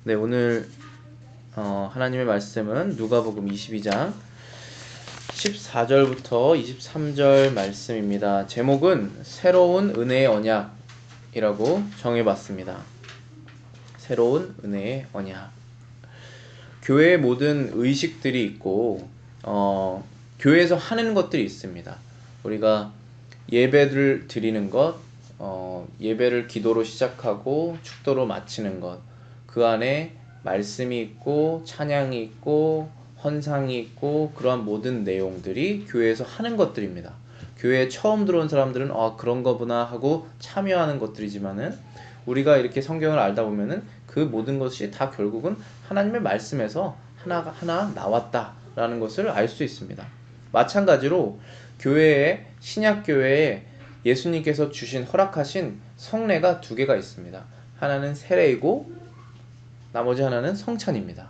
네, 오늘 하나님의 말씀은 누가복음 22장 14절부터 23절 말씀입니다. 제목은 새로운 은혜의 언약이라고 정해봤습니다. 새로운 은혜의 언약. 교회의 모든 의식들이 있고 교회에서 하는 것들이 있습니다. 우리가 예배를 드리는 것, 예배를 기도로 시작하고 축도로 마치는 것, 그 안에 말씀이 있고 찬양이 있고 헌상이 있고 그러한 모든 내용들이 교회에서 하는 것들입니다. 교회에 처음 들어온 사람들은 그런 거구나 하고 참여하는 것들이지만은 우리가 이렇게 성경을 알다 보면은 그 모든 것이 다 결국은 하나님의 말씀에서 하나하나 나왔다라는 것을 알 수 있습니다. 마찬가지로 교회에 신약교회에 예수님께서 주신 허락하신 성례가 두 개가 있습니다. 하나는 세례이고 나머지 하나는 성찬입니다.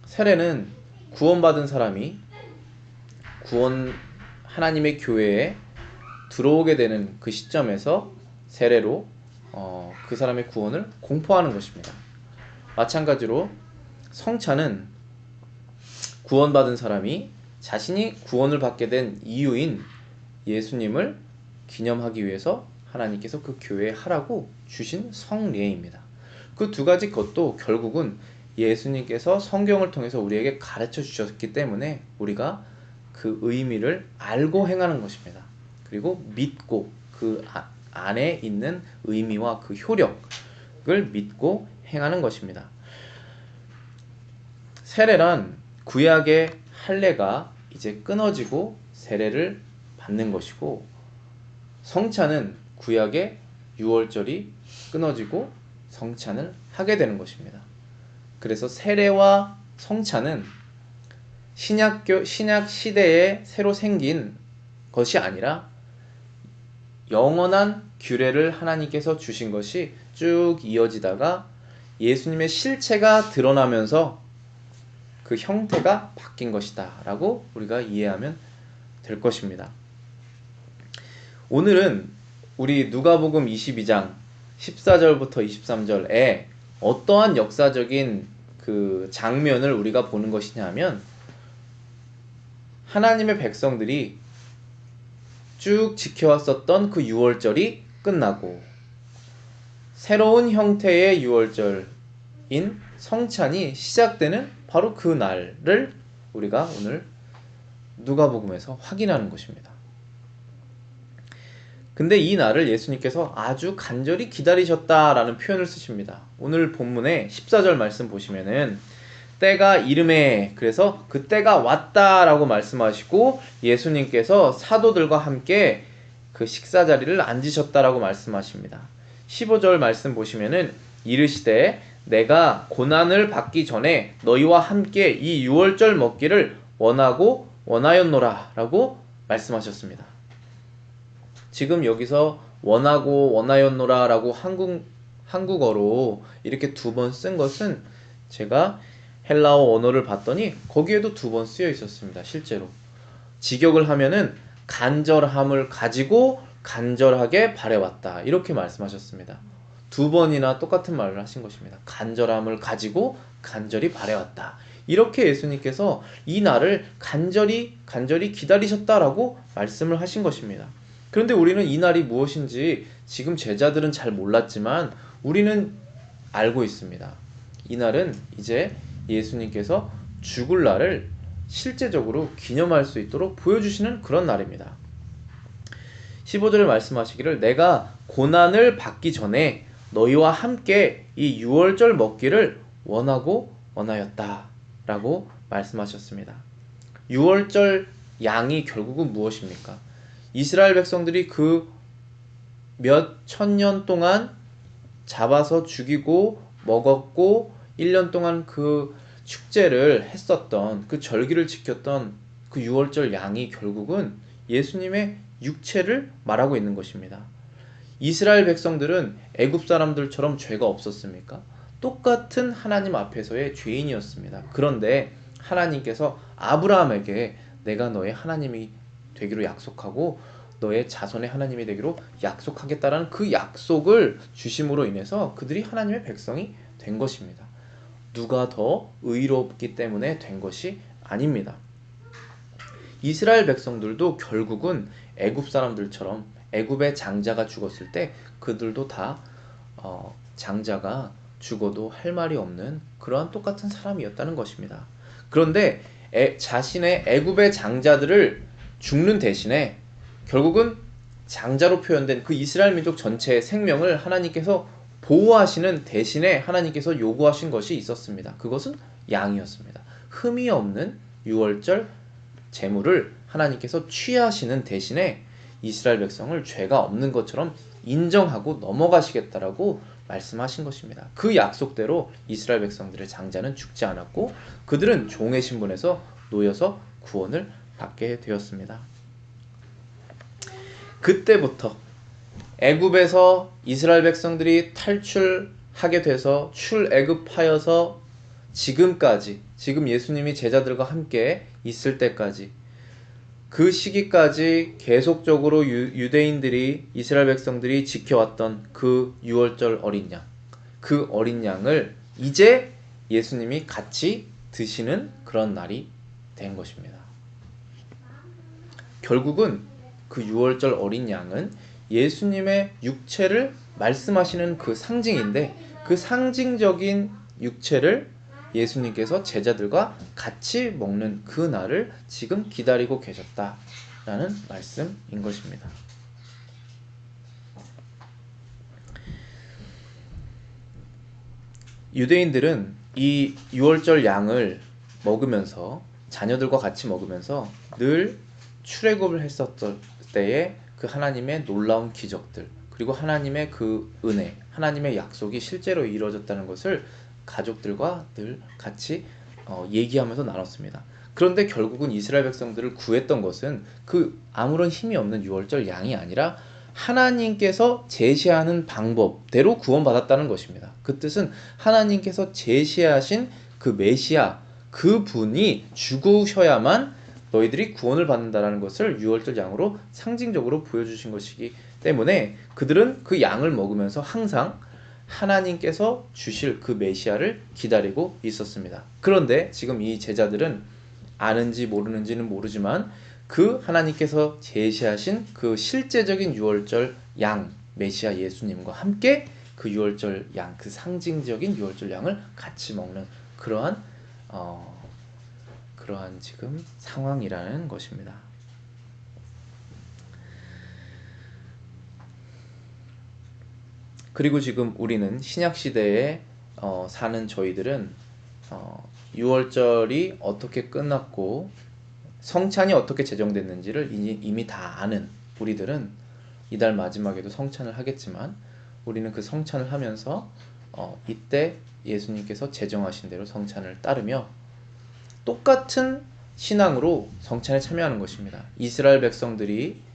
세례는 구원받은 사람이 하나님의 교회에 들어오게 되는 그 시점에서 세례로 그 사람의 구원을 공포하는 것입니다. 마찬가지로 성찬은 구원받은 사람이 자신이 구원을 받게 된 이유인 예수님을 기념하기 위해서 하나님께서 그 교회에 하라고 주신 성례입니다. 그 두 가지 것도 결국은 예수님께서 성경을 통해서 우리에게 가르쳐 주셨기 때문에 우리가 그 의미를 알고 행하는 것입니다. 그리고 믿고 그 안에 있는 의미와 그 효력을 믿고 행하는 것입니다. 세례란 구약의 할례가 이제 끊어지고 세례를 받는 것이고, 성찬은 구약의 유월절이 끊어지고 성찬을 하게 되는 것입니다. 그래서 세례와 성찬은 신약 시대에 새로 생긴 것이 아니라 영원한 규례를 하나님께서 주신 것이 쭉 이어지다가 예수님의 실체가 드러나면서 그 형태가 바뀐 것이다 라고 우리가 이해하면 될 것입니다. 오늘은 우리 누가복음 22장 14절부터 23절에 어떠한 역사적인 그 장면을 우리가 보는 것이냐면, 하나님의 백성들이 쭉 지켜왔었던 그 유월절이 끝나고 새로운 형태의 유월절인 성찬이 시작되는 바로 그 날을 우리가 오늘 누가복음에서 확인하는 것입니다. 근데 이 날을 예수님께서 아주 간절히 기다리셨다라는 표현을 쓰십니다. 오늘 본문의 14절 말씀 보시면은 때가 이르매, 그래서 그 때가 왔다라고 말씀하시고 예수님께서 사도들과 함께 그 식사 자리를 앉으셨다라고 말씀하십니다. 15절 말씀 보시면은 이르시되 내가 고난을 받기 전에 너희와 함께 이 유월절 먹기를 원하고 원하였노라 라고 말씀하셨습니다. 지금 여기서 원하고 원하였노라 라고 한국어로 이렇게 두 번 쓴 것은 제가 헬라어 언어를 봤더니 거기에도 두 번 쓰여 있었습니다. 실제로 직역을 하면은 간절함을 가지고 간절하게 바래왔다 이렇게 말씀하셨습니다. 두 번이나 똑같은 말을 하신 것입니다. 간절함을 가지고 간절히 바래왔다. 이렇게 예수님께서 이 날을 간절히 기다리셨다라고 말씀을 하신 것입니다. 그런데 우리는 이 날이 무엇인지 지금 제자들은 잘 몰랐지만 우리는 알고 있습니다. 이 날은 이제 예수님께서 죽을 날을 실제적으로 기념할 수 있도록 보여주시는 그런 날입니다. 15절에 말씀하시기를 내가 고난을 받기 전에 너희와 함께 이 유월절 먹기를 원하고 원하였다 라고 말씀하셨습니다. 유월절 양이 결국은 무엇입니까? 이스라엘 백성들이 그 몇 천년 동안 잡아서 죽이고 먹었고 1년 동안 그 축제를 했었던 그 절기를 지켰던 그 유월절 양이 결국은 예수님의 육체를 말하고 있는 것입니다. 이스라엘 백성들은 애굽 사람들처럼 죄가 없었습니까? 똑같은 하나님 앞에서의 죄인이었습니다. 그런데 하나님께서 아브라함에게 내가 너의 하나님이 되기로 약속하고 너의 자손의 하나님이 되기로 약속하겠다라는 그 약속을 주심으로 인해서 그들이 하나님의 백성이 된 것입니다. 누가 더 의롭기 때문에 된 것이 아닙니다. 이스라엘 백성들도 결국은 애굽 사람들처럼 애굽의 장자가 죽었을 때 그들도 다 장자가 죽어도 할 말이 없는 그러한 똑같은 사람이었다는 것입니다. 그런데 자신의 애굽의 장자들을 죽는 대신에 결국은 장자로 표현된 그 이스라엘 민족 전체의 생명을 하나님께서 보호하시는 대신에 하나님께서 요구하신 것이 있었습니다. 그것은 양이었습니다. 흠이 없는 유월절 제물을 하나님께서 취하시는 대신에 이스라엘 백성을 죄가 없는 것처럼 인정하고 넘어가시겠다라고 말씀하신 것입니다. 그 약속대로 이스라엘 백성들의 장자는 죽지 않았고 그들은 종의 신분에서 놓여서 구원을 받게 되었습니다. 그때부터 애굽에서 이스라엘 백성들이 탈출하게 돼서 출애굽하여서 지금까지, 지금 예수님이 제자들과 함께 있을 때까지, 그 시기까지 계속적으로 유대인들이, 이스라엘 백성들이 지켜왔던 그 유월절 어린 양, 그 어린 양을 이제 예수님이 같이 드시는 그런 날이 된 것입니다. 결국은 그 유월절 어린 양은 예수님의 육체를 말씀하시는 그 상징인데, 그 상징적인 육체를 예수님께서 제자들과 같이 먹는 그 날을 지금 기다리고 계셨다라는 말씀인 것입니다. 유대인들은 이 유월절 양을 먹으면서, 자녀들과 같이 먹으면서 늘 출애굽을 했었을 때에 그 하나님의 놀라운 기적들, 그리고 하나님의 그 은혜, 하나님의 약속이 실제로 이루어졌다는 것을 가족들과 늘 같이 얘기하면서 나눴습니다. 그런데 결국은 이스라엘 백성들을 구했던 것은 그 아무런 힘이 없는 유월절 양이 아니라 하나님께서 제시하는 방법대로 구원받았다는 것입니다. 그 뜻은 하나님께서 제시하신 그 메시아, 그 분이 죽으셔야만 너희들이 구원을 받는다라는 것을 유월절 양으로 상징적으로 보여주신 것이기 때문에 그들은 그 양을 먹으면서 항상 하나님께서 주실 그 메시아를 기다리고 있었습니다. 그런데 지금 이 제자들은 아는지 모르는지는 모르지만 그 하나님께서 제시하신 그 실제적인 유월절 양 메시아 예수님과 함께 그 유월절 양, 그 상징적인 유월절 양을 같이 먹는 그러한 지금 상황이라는 것입니다. 그리고 지금 우리는 신약시대에 사는 저희들은 유월절이 어떻게 끝났고 성찬이 어떻게 제정됐는지를 이미 다 아는 우리들은 이달 마지막에도 성찬을 하겠지만 우리는 그 성찬을 하면서 이때 예수님께서 제정하신 대로 성찬을 따르며 똑같은 신앙으로 성찬에 참여하는 것입니다. 이스라엘 백성들이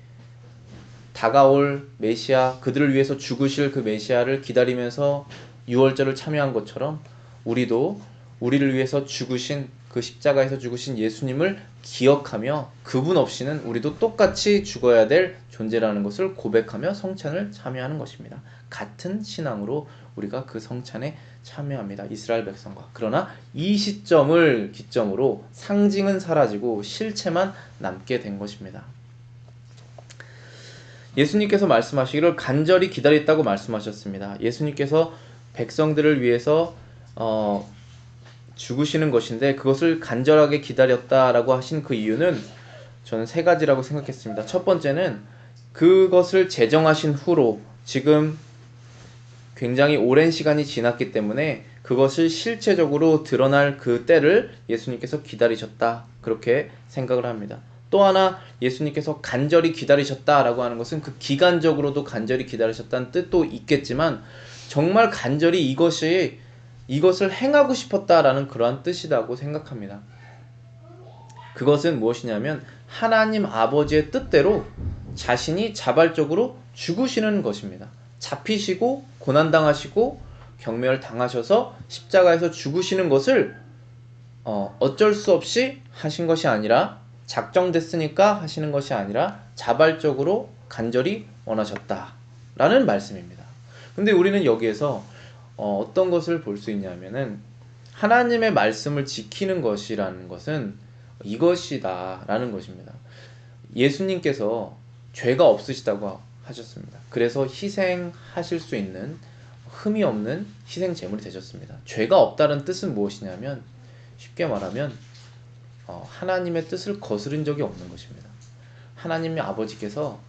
다가올 메시아, 그들을 위해서 죽으실 그 메시아를 기다리면서 유월절을 참여한 것처럼 우리도 우리를 위해서 죽으신 그 십자가에서 죽으신 예수님을 기억하며 그분 없이는 우리도 똑같이 죽어야 될 존재라는 것을 고백하며 성찬을 참여하는 것입니다. 같은 신앙으로 우리가 그 성찬에 참여합니다. 이스라엘 백성과. 그러나 이 시점을 기점으로 상징은 사라지고 실체만 남게 된 것입니다. 예수님께서 말씀하시기를 간절히 기다렸다고 말씀하셨습니다. 예수님께서 백성들을 위해서 죽으시는 것인데 그것을 간절하게 기다렸다라고 하신 그 이유는 저는 세 가지라고 생각했습니다. 첫 번째는 그것을 제정하신 후로 지금 굉장히 오랜 시간이 지났기 때문에 그것을 실체적으로 드러날 그 때를 예수님께서 기다리셨다, 그렇게 생각을 합니다. 또 하나, 예수님께서 간절히 기다리셨다라고 하는 것은 그 기간적으로도 간절히 기다리셨다는 뜻도 있겠지만 정말 간절히 이것을 행하고 싶었다라는 그러한 뜻이라고 생각합니다. 그것은 무엇이냐면 하나님 아버지의 뜻대로 자신이 자발적으로 죽으시는 것입니다. 잡히시고 고난당하시고 경멸당하셔서 십자가에서 죽으시는 것을 어쩔 수 없이 하신 것이 아니라, 작정됐으니까 하시는 것이 아니라 자발적으로 간절히 원하셨다라는 말씀입니다. 근데 우리는 여기에서 어떤 것을 볼 수 있냐면은 하나님의 말씀을 지키는 것이라는 것은 이것이다 라는 것입니다. 예수님께서 죄가 없으시다고 하셨습니다. 그래서 희생하실 수 있는 흠이 없는 희생 제물이 되셨습니다. 죄가 없다는 뜻은 무엇이냐면 쉽게 말하면 하나님의 뜻을 거스른 적이 없는 것입니다. 하나님의 아버지께서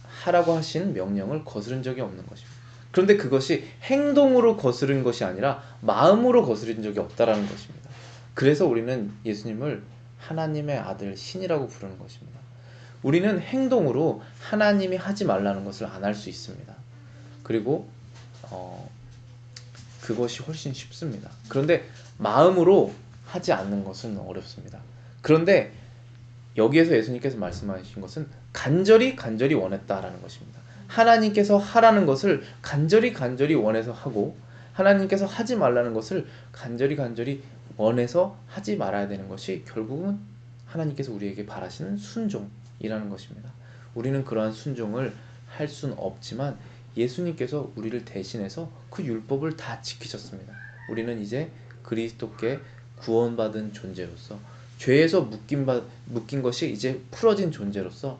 하라고 하신 명령을 거스른 적이 없는 것입니다. 그런데 그것이 행동으로 거스른 것이 아니라 마음으로 거스른 적이 없다라는 것입니다. 그래서 우리는 예수님을 하나님의 아들 신이라고 부르는 것입니다. 우리는 행동으로 하나님이 하지 말라는 것을 안 할 수 있습니다. 그리고 그것이 훨씬 쉽습니다. 그런데 마음으로 하지 않는 것은 어렵습니다. 그런데 여기에서 예수님께서 말씀하신 것은 간절히 원했다라는 것입니다. 하나님께서 하라는 것을 간절히 원해서 하고 하나님께서 하지 말라는 것을 간절히 원해서 하지 말아야 되는 것이 결국은 하나님께서 우리에게 바라시는 순종이라는 것입니다. 우리는 그러한 순종을 할 수는 없지만 예수님께서 우리를 대신해서 그 율법을 다 지키셨습니다. 우리는 이제 그리스도께 구원받은 존재로서 죄에서 묶인 것이 이제 풀어진 존재로서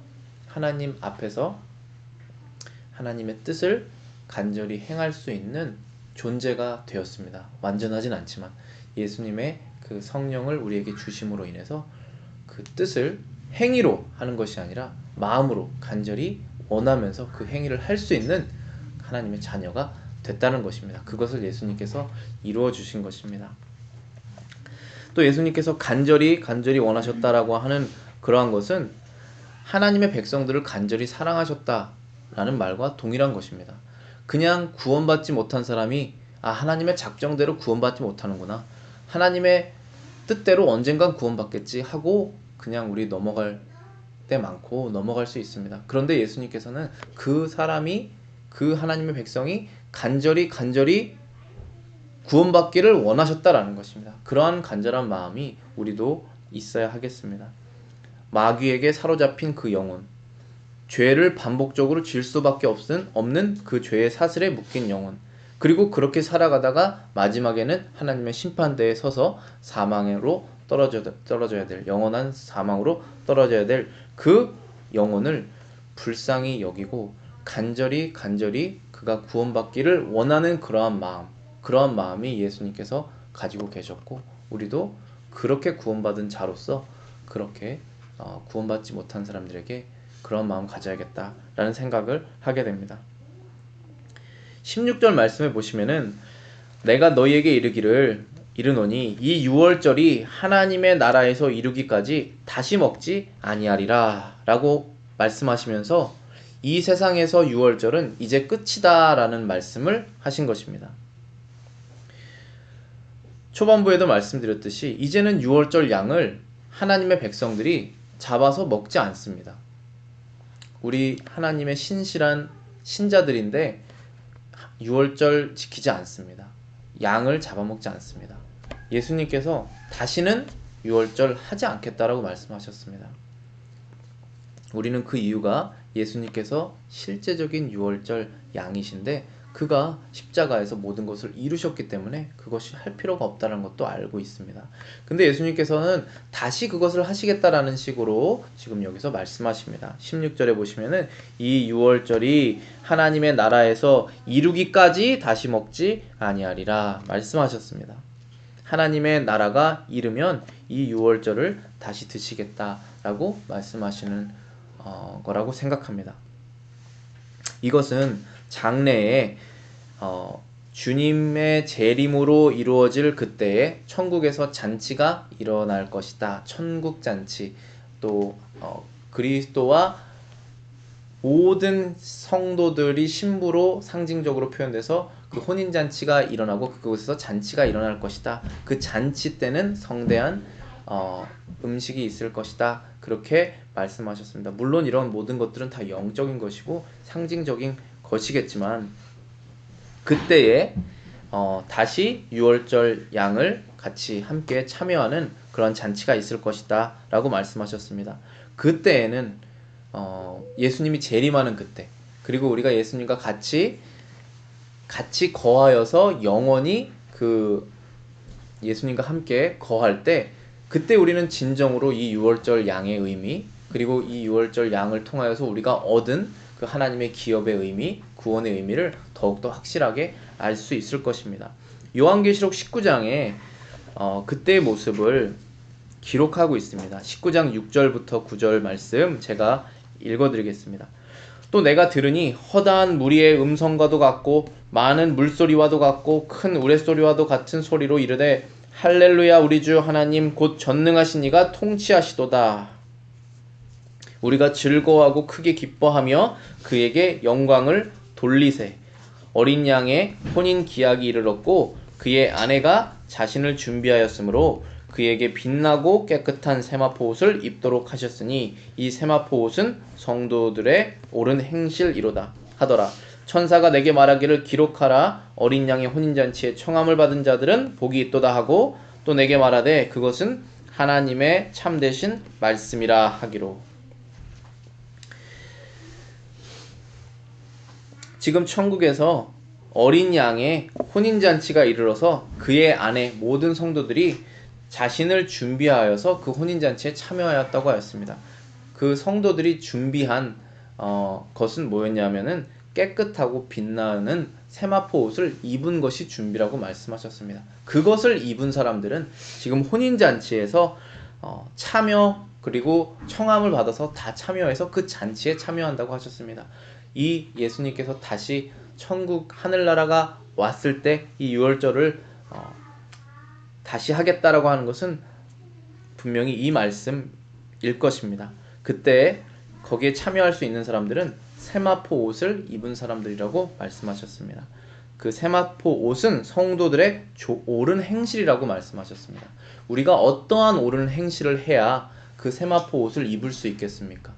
하나님 앞에서 하나님의 뜻을 간절히 행할 수 있는 존재가 되었습니다. 완전하진 않지만 예수님의 그 성령을 우리에게 주심으로 인해서 그 뜻을 행위로 하는 것이 아니라 마음으로 간절히 원하면서 그 행위를 할 수 있는 하나님의 자녀가 됐다는 것입니다. 그것을 예수님께서 이루어 주신 것입니다. 또 예수님께서 간절히 원하셨다라고 하는 그러한 것은 하나님의 백성들을 간절히 사랑하셨다라는 말과 동일한 것입니다. 그냥 구원받지 못한 사람이 하나님의 작정대로 구원받지 못하는구나, 하나님의 뜻대로 언젠간 구원받겠지 하고 그냥 우리 넘어갈 때 많고 넘어갈 수 있습니다. 그런데 예수님께서는 그 사람이, 그 하나님의 백성이 간절히 구원받기를 원하셨다라는 것입니다. 그러한 간절한 마음이 우리도 있어야 하겠습니다. 마귀에게 사로잡힌 그 영혼, 죄를 반복적으로 질 수밖에 없는 그 죄의 사슬에 묶인 영혼, 그리고 그렇게 살아가다가 마지막에는 하나님의 심판대에 서서 사망으로 떨어져야 될, 영원한 사망으로 떨어져야 될 그 영혼을 불쌍히 여기고 간절히 그가 구원받기를 원하는 그러한 마음이 예수님께서 가지고 계셨고, 우리도 그렇게 구원받은 자로서 그렇게 구원받지 못한 사람들에게 그런 마음 가져야겠다라는 생각을 하게 됩니다. 16절 말씀에 보시면은 내가 너희에게 이르노니 이 유월절이 하나님의 나라에서 이루기까지 다시 먹지 아니하리라 라고 말씀하시면서 이 세상에서 유월절은 이제 끝이다 라는 말씀을 하신 것입니다. 초반부에도 말씀드렸듯이 이제는 유월절 양을 하나님의 백성들이 잡아서 먹지 않습니다. 우리 하나님의 신실한 신자들인데 유월절 지키지 않습니다. 양을 잡아먹지 않습니다. 예수님께서 다시는 유월절 하지 않겠다라고 말씀하셨습니다. 우리는 그 이유가 예수님께서 실제적인 유월절 양이신데 그가 십자가에서 모든 것을 이루셨기 때문에 그것이 할 필요가 없다는 것도 알고 있습니다. 근데 예수님께서는 다시 그것을 하시겠다라는 식으로 지금 여기서 말씀하십니다. 16절에 보시면은 이 유월절이 하나님의 나라에서 이루기까지 다시 먹지 아니하리라 말씀하셨습니다. 하나님의 나라가 이르면 이 유월절을 다시 드시겠다라고 말씀하시는 거라고 생각합니다. 이것은 장래에 주님의 재림으로 이루어질 그때에 천국에서 잔치가 일어날 것이다. 천국잔치, 또 그리스도와 모든 성도들이 신부로 상징적으로 표현돼서 그 혼인잔치가 일어나고 그곳에서 잔치가 일어날 것이다. 그 잔치 때는 성대한 음식이 있을 것이다. 그렇게 말씀하셨습니다. 물론 이런 모든 것들은 다 영적인 것이고 상징적인 것이겠지만 그때에 다시 유월절 양을 같이 함께 참여하는 그런 잔치가 있을 것이다 라고 말씀하셨습니다. 그때에는 예수님이 재림하는 그때, 그리고 우리가 예수님과 같이 같이 거하여서 영원히 그 예수님과 함께 거할 때, 그때 우리는 진정으로 이 유월절 양의 의미, 그리고 이 유월절 양을 통하여서 우리가 얻은 그 하나님의 기업의 의미, 구원의 의미를 더욱더 확실하게 알 수 있을 것입니다. 요한계시록 19장에 그때의 모습을 기록하고 있습니다. 19장 6절부터 9절 말씀 제가 읽어드리겠습니다. 또 내가 들으니 허다한 무리의 음성과도 같고 많은 물소리와도 같고 큰 우레소리와도 같은 소리로 이르되 할렐루야, 우리 주 하나님 곧 전능하신 이가 통치하시도다. 우리가 즐거워하고 크게 기뻐하며 그에게 영광을 돌리세. 어린 양의 혼인 기약이 이르렀고 그의 아내가 자신을 준비하였으므로 그에게 빛나고 깨끗한 세마포 옷을 입도록 하셨으니 이 세마포 옷은 성도들의 옳은 행실이로다 하더라. 천사가 내게 말하기를 기록하라. 어린 양의 혼인잔치에 청함을 받은 자들은 복이 있도다 하고 또 내게 말하되 그것은 하나님의 참되신 말씀이라 하기로. 지금 천국에서 어린 양의 혼인잔치가 이르러서 그의 아내 모든 성도들이 자신을 준비하여서 그 혼인잔치에 참여하였다고 하였습니다. 그 성도들이 준비한 것은 뭐였냐면은 깨끗하고 빛나는 세마포 옷을 입은 것이 준비라고 말씀하셨습니다. 그것을 입은 사람들은 지금 혼인잔치에서 참여 그리고 청함을 받아서 다 참여해서 그 잔치에 참여한다고 하셨습니다. 이 예수님께서 다시 천국 하늘나라가 왔을 때 이 유월절을 다시 하겠다라고 하는 것은 분명히 이 말씀일 것입니다. 그때 거기에 참여할 수 있는 사람들은 세마포 옷을 입은 사람들이라고 말씀하셨습니다. 그 세마포 옷은 성도들의 옳은 행실이라고 말씀하셨습니다. 우리가 어떠한 옳은 행실을 해야 그 세마포 옷을 입을 수 있겠습니까?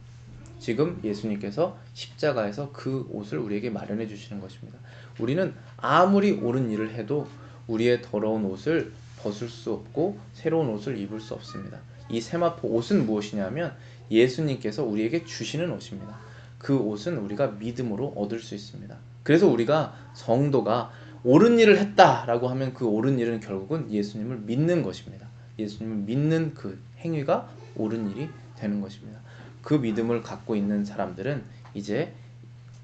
지금 예수님께서 십자가에서 그 옷을 우리에게 마련해 주시는 것입니다. 우리는 아무리 옳은 일을 해도 우리의 더러운 옷을 벗을 수 없고 새로운 옷을 입을 수 없습니다. 이 세마포 옷은 무엇이냐면 예수님께서 우리에게 주시는 옷입니다. 그 옷은 우리가 믿음으로 얻을 수 있습니다. 그래서 우리가 성도가 옳은 일을 했다라고 하면 그 옳은 일은 결국은 예수님을 믿는 것입니다. 예수님을 믿는 그 행위가 옳은 일이 되는 것입니다. 그 믿음을 갖고 있는 사람들은 이제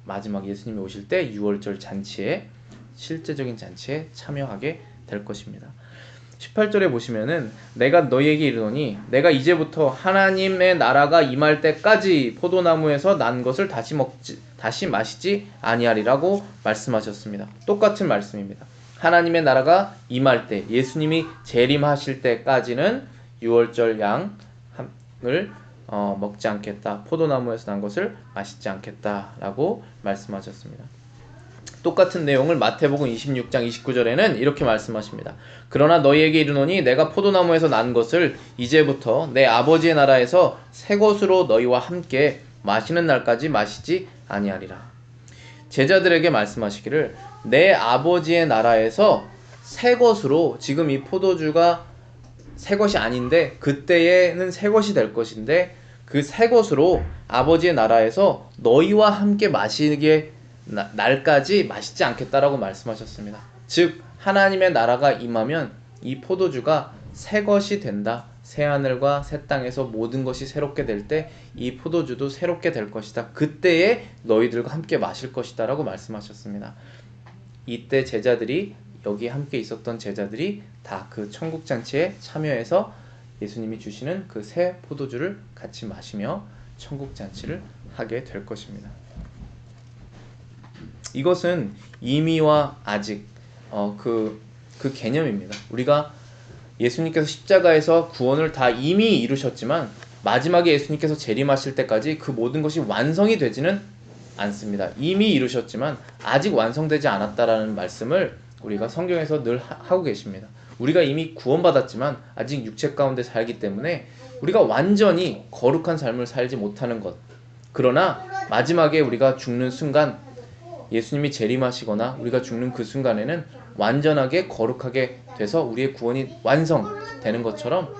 마지막 예수님이 오실 때 유월절 잔치에 실제적인 잔치에 참여하게 될 것입니다. 18절에 보시면은 내가 너희에게 이르노니 내가 이제부터 하나님의 나라가 임할 때까지 포도나무에서 난 것을 다시 마시지 아니하리라고 말씀하셨습니다. 똑같은 말씀입니다. 하나님의 나라가 임할 때 예수님이 재림하실 때까지는 유월절 양을 먹지 않겠다. 포도나무에서 난 것을 마시지 않겠다라고 말씀하셨습니다. 똑같은 내용을 마태복음 26장 29절에는 이렇게 말씀하십니다. 그러나 너희에게 이르노니 내가 포도나무에서 난 것을 이제부터 내 아버지의 나라에서 새 것으로 너희와 함께 마시는 날까지 마시지 아니하리라. 제자들에게 말씀하시기를 내 아버지의 나라에서 새 것으로, 지금 이 포도주가 새 것이 아닌데 그때에는 새 것이 될 것인데 그 새 것으로 아버지의 나라에서 너희와 함께 마시게 날까지 마시지 않겠다라고 말씀하셨습니다. 즉 하나님의 나라가 임하면 이 포도주가 새 것이 된다. 새 하늘과 새 땅에서 모든 것이 새롭게 될 때 이 포도주도 새롭게 될 것이다. 그때에 너희들과 함께 마실 것이다 라고 말씀하셨습니다. 이때 제자들이, 여기 함께 있었던 제자들이 다 그 천국잔치에 참여해서 예수님이 주시는 그 새 포도주를 같이 마시며 천국잔치를 하게 될 것입니다. 이것은 이미와 아직 그 개념입니다. 우리가 예수님께서 십자가에서 구원을 다 이미 이루셨지만 마지막에 예수님께서 재림하실 때까지 그 모든 것이 완성이 되지는 않습니다. 이미 이루셨지만 아직 완성되지 않았다라는 말씀을 우리가 성경에서 늘 하고 계십니다. 우리가 이미 구원받았지만 아직 육체 가운데 살기 때문에 우리가 완전히 거룩한 삶을 살지 못하는 것. 그러나 마지막에 우리가 죽는 순간, 예수님이 재림하시거나 우리가 죽는 그 순간에는 완전하게 거룩하게 돼서 우리의 구원이 완성되는 것처럼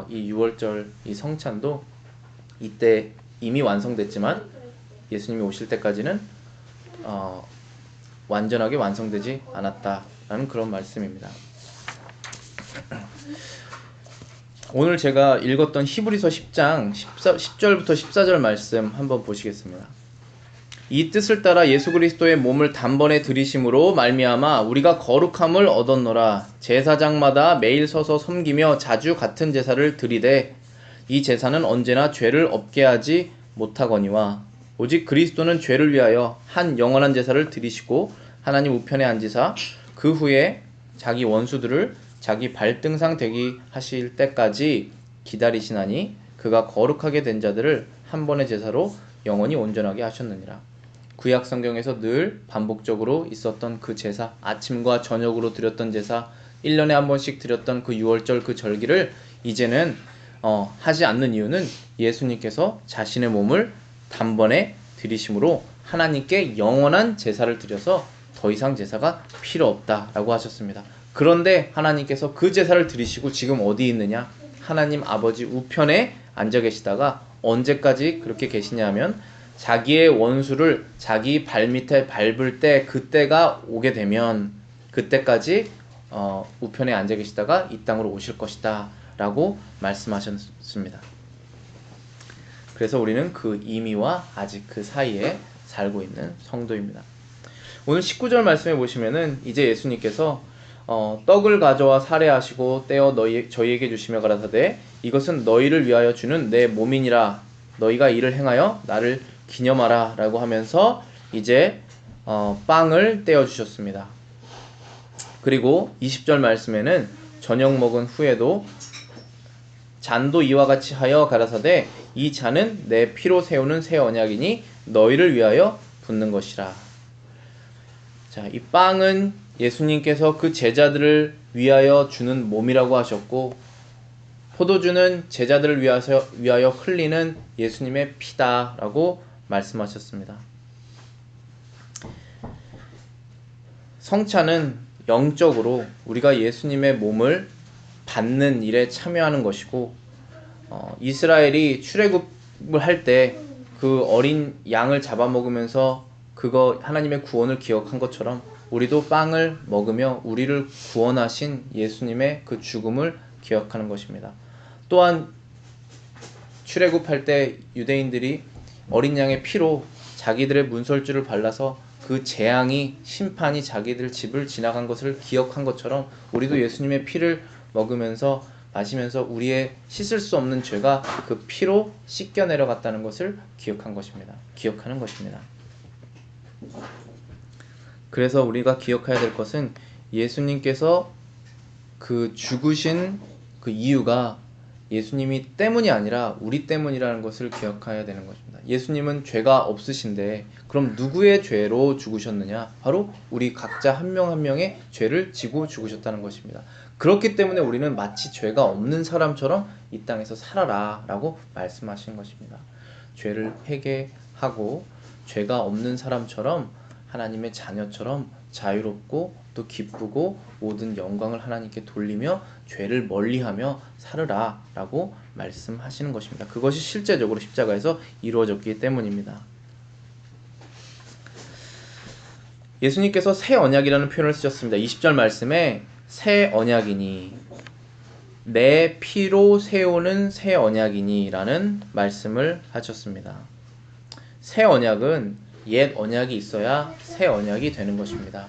이 유월절 이 성찬도 이때 이미 완성됐지만 예수님이 오실 때까지는 완전하게 완성되지 않았다라는 그런 말씀입니다. 오늘 제가 읽었던 히브리서 10장 10절부터 14절 말씀 한번 보시겠습니다. 이 뜻을 따라 예수 그리스도의 몸을 단번에 들이심으로 말미암아 우리가 거룩함을 얻었노라. 제사장마다 매일 서서 섬기며 자주 같은 제사를 드리되 이 제사는 언제나 죄를 없게 하지 못하거니와 오직 그리스도는 죄를 위하여 한 영원한 제사를 드리시고 하나님 우편에 앉으사 그 후에 자기 원수들을 자기 발등상 되게 하실 때까지 기다리시나니 그가 거룩하게 된 자들을 한 번의 제사로 영원히 온전하게 하셨느니라. 구약 성경에서 늘 반복적으로 있었던 그 제사, 아침과 저녁으로 드렸던 제사, 1년에 한 번씩 드렸던 그 6월절 그 절기를 이제는 하지 않는 이유는 예수님께서 자신의 몸을 단번에 드리심으로 하나님께 영원한 제사를 드려서 더 이상 제사가 필요 없다라고 하셨습니다. 그런데 하나님께서 그 제사를 드리시고 지금 어디 있느냐? 하나님 아버지 우편에 앉아 계시다가 언제까지 그렇게 계시냐면 자기의 원수를 자기 발밑에 밟을 때 그때가 오게 되면 그때까지 우편에 앉아 계시다가 이 땅으로 오실 것이다 라고 말씀하셨습니다. 그래서 우리는 그 의미와 아직 그 사이에 살고 있는 성도입니다. 오늘 19절 말씀에 보시면은 이제 예수님께서 떡을 가져와 살해하시고 떼어 저희에게 주시며 가라사대 이것은 너희를 위하여 주는 내 몸이니라. 너희가 이를 행하여 나를 기념하라 라고 하면서 이제 빵을 떼어 주셨습니다. 그리고 20절 말씀에는 저녁 먹은 후에도 잔도 이와 같이 하여 가라사대 이 잔은 내 피로 세우는 새 언약이니 너희를 위하여 붓는 것이라. 자, 이 빵은 예수님께서 그 제자들을 위하여 주는 몸이라고 하셨고 포도주는 제자들을 위하여 흘리는 예수님의 피다라고 말씀하셨습니다. 성찬은 영적으로 우리가 예수님의 몸을 받는 일에 참여하는 것이고 이스라엘이 출애굽을 할 때 그 어린 양을 잡아먹으면서 그거 하나님의 구원을 기억한 것처럼 우리도 빵을 먹으며 우리를 구원하신 예수님의 그 죽음을 기억하는 것입니다. 또한 출애굽할 때 유대인들이 어린 양의 피로 자기들의 문설주를 발라서 그 재앙이 심판이 자기들 집을 지나간 것을 기억한 것처럼 우리도 예수님의 피를 먹으면서 마시면서 우리의 씻을 수 없는 죄가 그 피로 씻겨 내려갔다는 것을 기억하는 것입니다. 그래서 우리가 기억해야 될 것은 예수님께서 그 죽으신 그 이유가 예수님이 때문이 아니라 우리 때문이라는 것을 기억해야 되는 것입니다. 예수님은 죄가 없으신데 그럼 누구의 죄로 죽으셨느냐? 바로 우리 각자 한 명 한 명의 죄를 지고 죽으셨다는 것입니다. 그렇기 때문에 우리는 마치 죄가 없는 사람처럼 이 땅에서 살아라 라고 말씀하신 것입니다. 죄를 회개하고 죄가 없는 사람처럼 하나님의 자녀처럼 자유롭고 또 기쁘고 모든 영광을 하나님께 돌리며 죄를 멀리하며 살으라 라고 말씀하시는 것입니다. 그것이 실제적으로 십자가에서 이루어졌기 때문입니다. 예수님께서 새 언약이라는 표현을 쓰셨습니다. 20절 말씀에 새 언약이니 내 피로 세우는 새 언약이니 라는 말씀을 하셨습니다. 새 언약은 옛 언약이 있어야 새 언약이 되는 것입니다.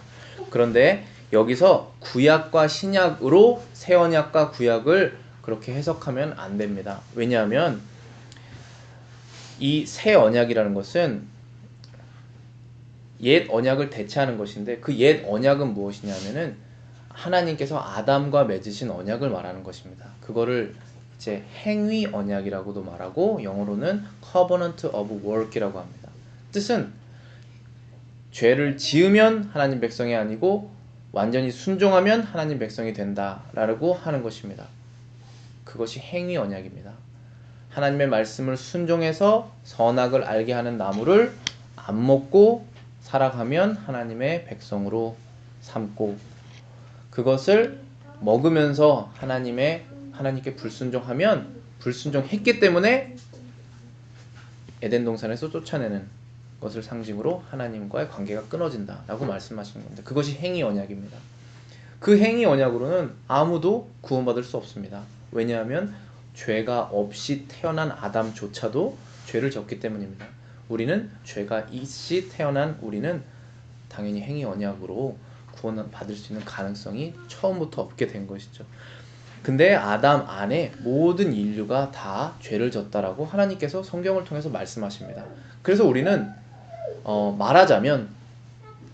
그런데 여기서 구약과 신약으로 새 언약과 구약을 그렇게 해석하면 안 됩니다. 왜냐하면 이 새 언약이라는 것은 옛 언약을 대체하는 것인데 그 옛 언약은 무엇이냐면은 하나님께서 아담과 맺으신 언약을 말하는 것입니다. 그거를 이제 행위 언약이라고도 말하고 영어로는 Covenant of Work이라고 합니다. 뜻은 죄를 지으면 하나님 백성이 아니고 완전히 순종하면 하나님 백성이 된다라고 하는 것입니다. 그것이 행위 언약입니다. 하나님의 말씀을 순종해서 선악을 알게 하는 나무를 안 먹고 살아가면 하나님의 백성으로 삼고 그것을 먹으면서 하나님께 불순종하면 불순종했기 때문에 에덴 동산에서 쫓아내는 것을 상징으로 하나님과의 관계가 끊어진다라고 말씀하시는 겁니다. 그것이 행위 언약입니다. 그 행위 언약으로는 아무도 구원받을 수 없습니다. 왜냐하면 죄가 없이 태어난 아담조차도 죄를 졌기 때문입니다. 우리는 죄가 있이 태어난 우리는 당연히 행위 언약으로 구원을 받을 수 있는 가능성이 처음부터 없게 된 것이죠. 근데 아담 안에 모든 인류가 다 죄를 졌다라고 하나님께서 성경을 통해서 말씀하십니다. 그래서 우리는 말하자면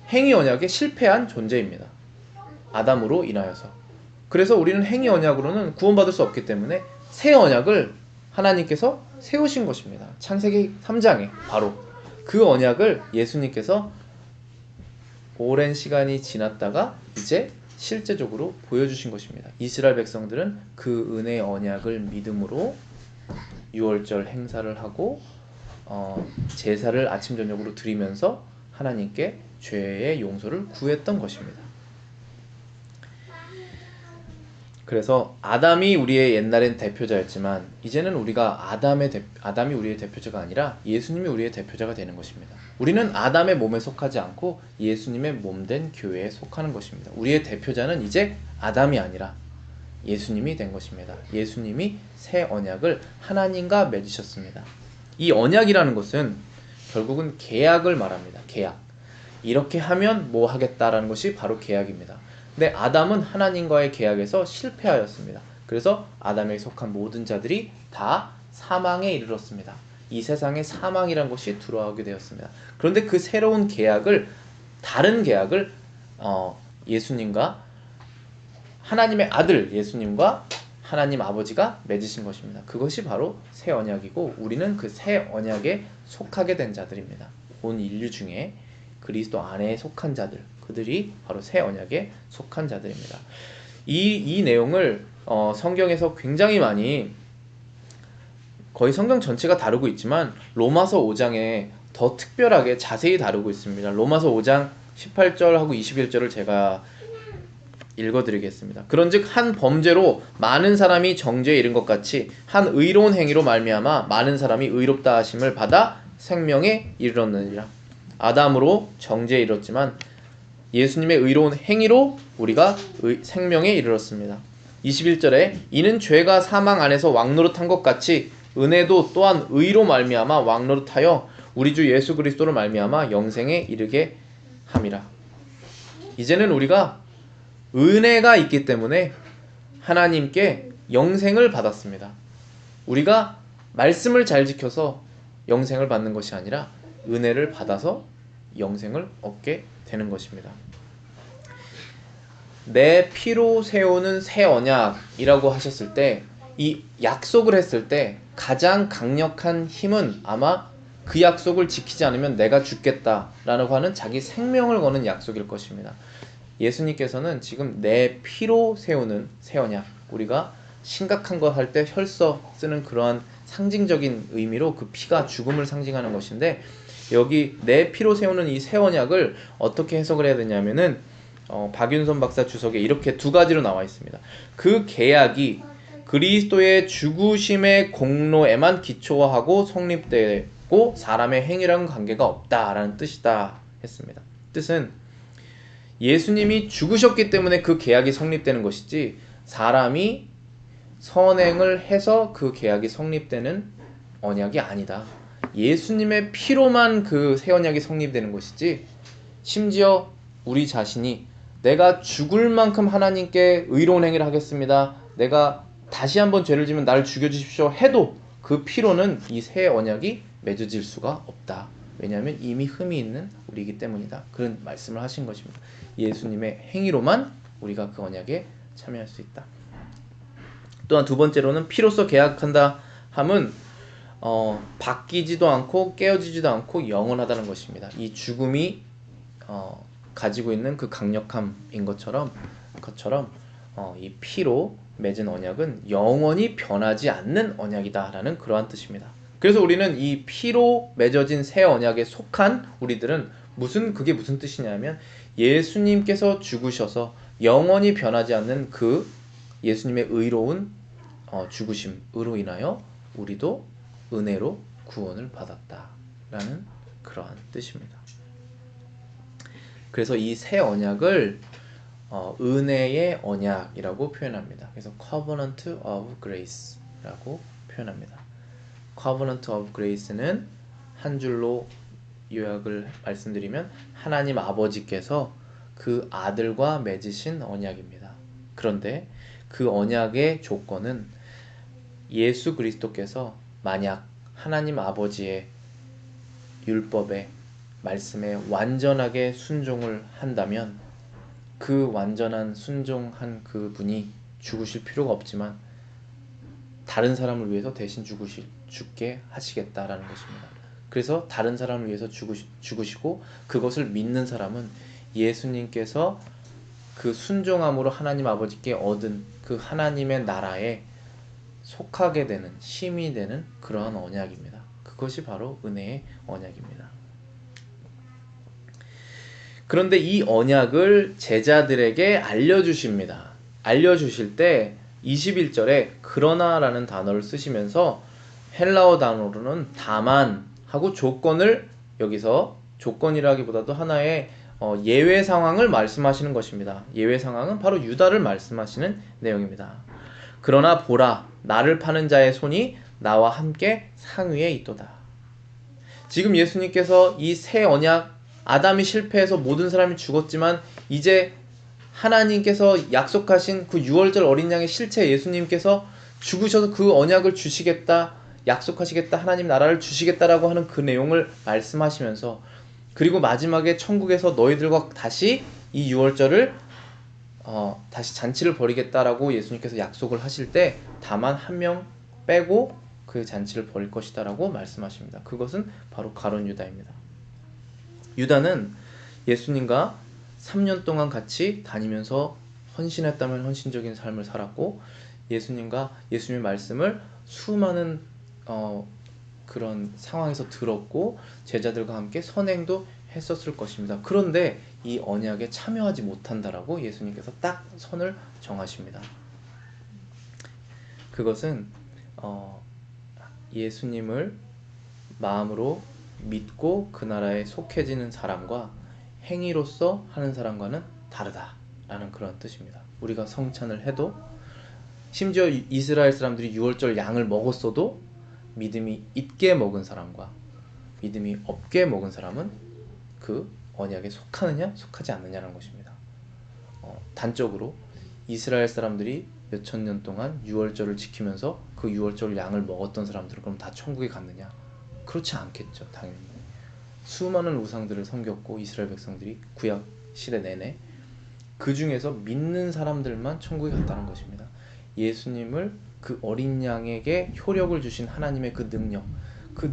행위 언약에 실패한 존재입니다. 아담으로 인하여서. 그래서 우리는 행위 언약으로는 구원받을 수 없기 때문에 새 언약을 하나님께서 세우신 것입니다. 창세기 3장에 바로 그 언약을 예수님께서 오랜 시간이 지났다가 이제 실제적으로 보여주신 것입니다. 이스라엘 백성들은 그 은혜의 언약을 믿음으로 유월절 행사를 하고 제사를 아침 저녁으로 드리면서 하나님께 죄의 용서를 구했던 것입니다. 그래서 아담이 우리의 옛날엔 대표자였지만 이제는 우리가 아담이 우리의 대표자가 아니라 예수님이 우리의 대표자가 되는 것입니다. 우리는 아담의 몸에 속하지 않고 예수님의 몸된 교회에 속하는 것입니다. 우리의 대표자는 이제 아담이 아니라 예수님이 된 것입니다. 예수님이 새 언약을 하나님과 맺으셨습니다. 이 언약이라는 것은 결국은 계약을 말합니다. 계약. 이렇게 하면 뭐 하겠다라는 것이 바로 계약입니다. 근데 아담은 하나님과의 계약에서 실패하였습니다. 그래서 아담에 속한 모든 자들이 다 사망에 이르렀습니다. 이 세상에 사망이란 것이 들어오게 되었습니다. 그런데 그 새로운 계약을 다른 계약을 예수님과 하나님의 아들 예수님과 하나님 아버지가 맺으신 것입니다. 그것이 바로 새 언약이고 우리는 그 새 언약에 속하게 된 자들입니다. 온 인류 중에 그리스도 안에 속한 자들 그들이 바로 새 언약에 속한 자들입니다. 이 내용을 성경에서 굉장히 많이 거의 성경 전체가 다루고 있지만 로마서 5장에 더 특별하게 자세히 다루고 있습니다. 로마서 5장 18절하고 21절을 제가 읽어드리겠습니다. 그런즉 한 범죄로 많은 사람이 정죄에 이른 것 같이 한 의로운 행위로 말미암아 많은 사람이 의롭다 하심을 받아 생명에 이르렀느니라. 아담으로 정죄에 이르렀지만 예수님의 의로운 행위로 우리가 생명에 이르렀습니다. 21절에 이는 죄가 사망 안에서 왕노릇한 것 같이 은혜도 또한 의로 말미암아 왕노릇하여 우리 주 예수 그리스도로 말미암아 영생에 이르게 함이라. 이제는 우리가 은혜가 있기 때문에 하나님께 영생을 받았습니다. 우리가 말씀을 잘 지켜서 영생을 받는 것이 아니라 은혜를 받아서 영생을 얻게 되는 것입니다. 내 피로 세우는 새 언약이라고 하셨을 때 이 약속을 했을 때 가장 강력한 힘은 아마 그 약속을 지키지 않으면 내가 죽겠다라고 하는 자기 생명을 거는 약속일 것입니다. 예수님께서는 지금 내 피로 세우는 새 언약, 우리가 심각한 거 할 때 혈서 쓰는 그러한 상징적인 의미로 그 피가 죽음을 상징하는 것인데 여기 내 피로 세우는 이 새 언약을 어떻게 해석을 해야 되냐면은 박윤선 박사 주석에 이렇게 두 가지로 나와 있습니다. 그 계약이 그리스도의 죽으심의 공로에만 기초하고 성립되고 사람의 행위랑은 관계가 없다라는 뜻이다 했습니다. 뜻은 예수님이 죽으셨기 때문에 그 계약이 성립되는 것이지 사람이 선행을 해서 그 계약이 성립되는 언약이 아니다. 예수님의 피로만 그 새 언약이 성립되는 것이지 심지어 우리 자신이 내가 죽을 만큼 하나님께 의로운 행위를 하겠습니다. 내가 다시 한번 죄를 지면 나를 죽여주십시오 해도 그 피로는 이 새 언약이 맺어질 수가 없다. 왜냐하면 이미 흠이 있는 우리이기 때문이다. 그런 말씀을 하신 것입니다. 예수님의 행위로만 우리가 그 언약에 참여할 수 있다. 또한 두 번째로는 피로써 계약한다 함은 바뀌지도 않고 깨어지지도 않고 영원하다는 것입니다. 이 죽음이 가지고 있는 그 강력함인 것처럼 이 피로 맺은 언약은 영원히 변하지 않는 언약이다라는 그러한 뜻입니다. 그래서 우리는 이 피로 맺어진 새 언약에 속한 우리들은 그게 무슨 뜻이냐면 예수님께서 죽으셔서 영원히 변하지 않는 그 예수님의 의로운 죽으심으로 인하여 우리도 은혜로 구원을 받았다라는 그러한 뜻입니다. 그래서 이 새 언약을 은혜의 언약이라고 표현합니다. 그래서 Covenant of Grace라고 표현합니다. Covenant of Grace는 한 줄로 요약을 말씀드리면 하나님 아버지께서 그 아들과 맺으신 언약입니다. 그런데 그 언약의 조건은 예수 그리스도께서 만약 하나님 아버지의 율법의 말씀에 완전하게 순종을 한다면 그 완전한 순종한 그분이 죽으실 필요가 없지만 다른 사람을 위해서 대신 죽게 하시겠다라는 것입니다. 그래서 다른 사람을 위해서 죽으시고 그것을 믿는 사람은 예수님께서 그 순종함으로 하나님 아버지께 얻은 그 하나님의 나라에 속하게 되는, 힘이 되는 그러한 언약입니다. 그것이 바로 은혜의 언약입니다. 그런데 이 언약을 제자들에게 알려주십니다. 알려주실 때 21절에 그러나라는 단어를 쓰시면서 헬라어 단어로는 다만 하고 조건을 여기서 조건이라기보다도 하나의 예외 상황을 말씀하시는 것입니다. 예외 상황은 바로 유다를 말씀하시는 내용입니다. 그러나 보라, 나를 파는 자의 손이 나와 함께 상위에 있도다. 지금 예수님께서 이 새 언약, 아담이 실패해서 모든 사람이 죽었지만 이제 하나님께서 약속하신 그 6월절 어린 양의 실체 예수님께서 죽으셔서 그 언약을 주시겠다, 약속하시겠다, 하나님 나라를 주시겠다라고 하는 그 내용을 말씀하시면서 그리고 마지막에 천국에서 너희들과 다시 이 6월절을 다시 잔치를 벌이겠다라고 예수님께서 약속을 하실 때 다만 한 명 빼고 그 잔치를 벌일 것이다 라고 말씀하십니다. 그것은 바로 가룟 유다입니다. 유다는 예수님과 3년 동안 같이 다니면서 헌신했다면 헌신적인 삶을 살았고 예수님과 예수님의 말씀을 수많은 그런 상황에서 들었고 제자들과 함께 선행도 했었을 것입니다. 그런데 이 언약에 참여하지 못한다라고 예수님께서 딱 선을 정하십니다. 그것은 예수님을 마음으로 믿고 그 나라에 속해지는 사람과 행위로서 하는 사람과는 다르다라는 그런 뜻입니다. 우리가 성찬을 해도 심지어 이스라엘 사람들이 6월절 양을 먹었어도 믿음이 있게 먹은 사람과 믿음이 없게 먹은 사람은 그 언약에 속하느냐 속하지 않느냐라는 것입니다. 단적으로 이스라엘 사람들이 몇천 년 동안 6월절을 지키면서 그 6월절 양을 먹었던 사람들은 그럼 다 천국에 갔느냐? 그렇지 않겠죠. 당연히 수많은 우상들을 섬겼고 이스라엘 백성들이 구약 시대 내내 그 중에서 믿는 사람들만 천국에 갔다는 것입니다. 예수님을 그 어린 양에게 효력을 주신 하나님의 그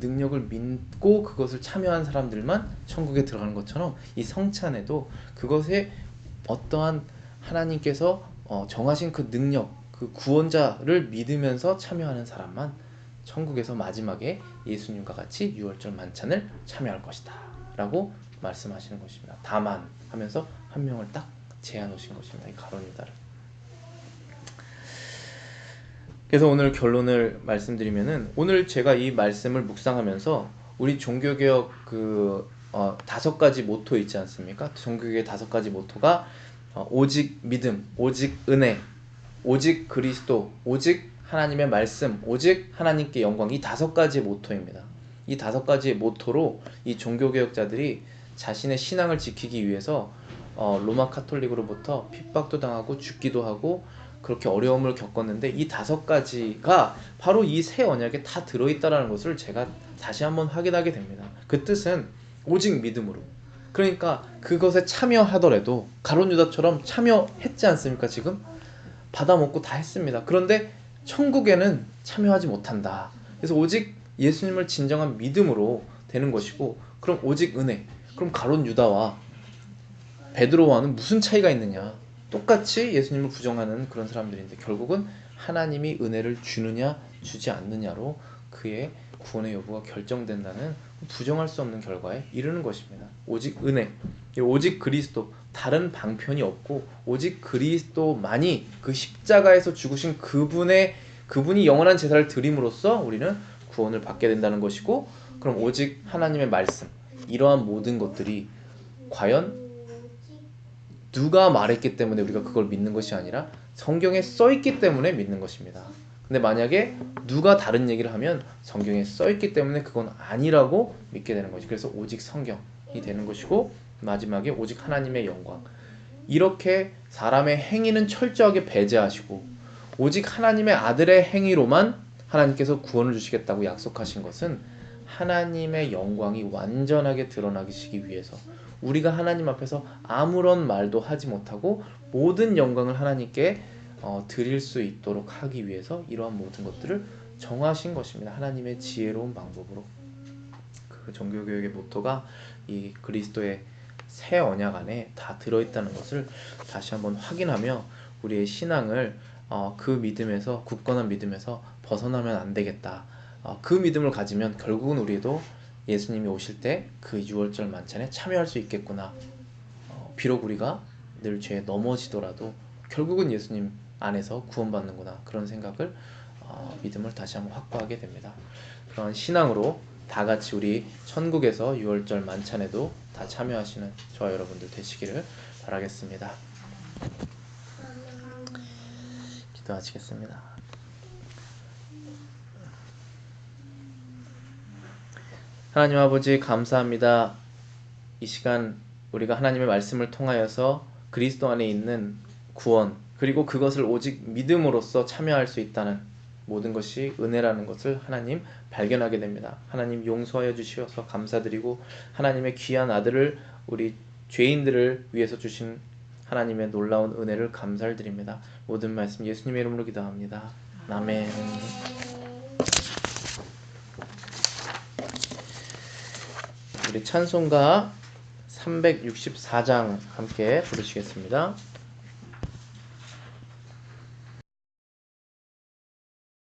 능력을 믿고 그것을 참여한 사람들만 천국에 들어가는 것처럼 이 성찬에도 그것에 어떠한 하나님께서 정하신 그 능력, 그 구원자를 믿으면서 참여하는 사람만 천국에서 마지막에 예수님과 같이 6월절 만찬을 참여할 것이다 라고 말씀하시는 것입니다. 다만 하면서 한 명을 딱 제한하신 것입니다. 이 가룟 유다를. 그래서 오늘 결론을 말씀드리면은 오늘 제가 이 말씀을 묵상하면서 우리 종교개혁 5가지 모토 있지 않습니까? 종교개혁의 5가지 모토가 오직 믿음, 오직 은혜, 오직 그리스도, 오직 하나님의 말씀, 오직 하나님께 영광, 이 5가지의 모토입니다. 이 5가지의 모토로 이 종교개혁자들이 자신의 신앙을 지키기 위해서 로마 카톨릭으로부터 핍박도 당하고 죽기도 하고 그렇게 어려움을 겪었는데 이 5가지가 바로 이 새 언약에 다 들어있다는 것을 제가 다시 한번 확인하게 됩니다. 그 뜻은 오직 믿음으로, 그러니까 그것에 참여하더라도 가룟 유다처럼 참여했지 않습니까? 지금 받아먹고 다 했습니다. 그런데 천국에는 참여하지 못한다. 그래서 오직 예수님을 진정한 믿음으로 되는 것이고, 그럼 오직 은혜, 그럼 가룟 유다와 베드로와는 무슨 차이가 있느냐? 똑같이 예수님을 부정하는 그런 사람들인데 결국은 하나님이 은혜를 주느냐 주지 않느냐로 그의 구원의 여부가 결정된다는 부정할 수 없는 결과에 이르는 것입니다. 오직 은혜, 오직 그리스도, 다른 방편이 없고 오직 그리스도만이 그 십자가에서 죽으신 그분이 영원한 제사를 드림으로써 우리는 구원을 받게 된다는 것이고, 그럼 오직 하나님의 말씀, 이러한 모든 것들이 과연 누가 말했기 때문에 우리가 그걸 믿는 것이 아니라 성경에 써있기 때문에 믿는 것입니다. 근데 만약에 누가 다른 얘기를 하면 성경에 써있기 때문에 그건 아니라고 믿게 되는 거지. 그래서 오직 성경이 되는 것이고, 마지막에 오직 하나님의 영광. 이렇게 사람의 행위는 철저하게 배제하시고 오직 하나님의 아들의 행위로만 하나님께서 구원을 주시겠다고 약속하신 것은 하나님의 영광이 완전하게 드러나시기 위해서, 우리가 하나님 앞에서 아무런 말도 하지 못하고 모든 영광을 하나님께 드릴 수 있도록 하기 위해서 이러한 모든 것들을 정하신 것입니다. 하나님의 지혜로운 방법으로. 그 종교개혁의 모토가 이 그리스도의 새 언약 안에 다 들어있다는 것을 다시 한번 확인하며 우리의 신앙을 그 믿음에서, 굳건한 믿음에서 벗어나면 안 되겠다. 그 믿음을 가지면 결국은 우리도 예수님이 오실 때 그 유월절 만찬에 참여할 수 있겠구나. 비록 우리가 늘 죄에 넘어지더라도 결국은 예수님 안에서 구원받는구나. 그런 생각을, 믿음을 다시 한번 확보하게 됩니다. 그런 신앙으로 다 같이 우리 천국에서 유월절 만찬에도 다 참여하시는 저와 여러분들 되시기를 바라겠습니다. 기도하시겠습니다. 하나님 아버지, 감사합니다. 이 시간 우리가 하나님의 말씀을 통하여서 그리스도 안에 있는 구원, 그리고 그것을 오직 믿음으로써 참여할 수 있다는 모든 것이 은혜라는 것을 하나님 발견하게 됩니다. 하나님 용서하여 주시어서 감사드리고, 하나님의 귀한 아들을 우리 죄인들을 위해서 주신 하나님의 놀라운 은혜를 감사를 드립니다. 모든 말씀 예수님의 이름으로 기도합니다. 아멘. 우리 찬송가 364장 함께 부르시겠습니다.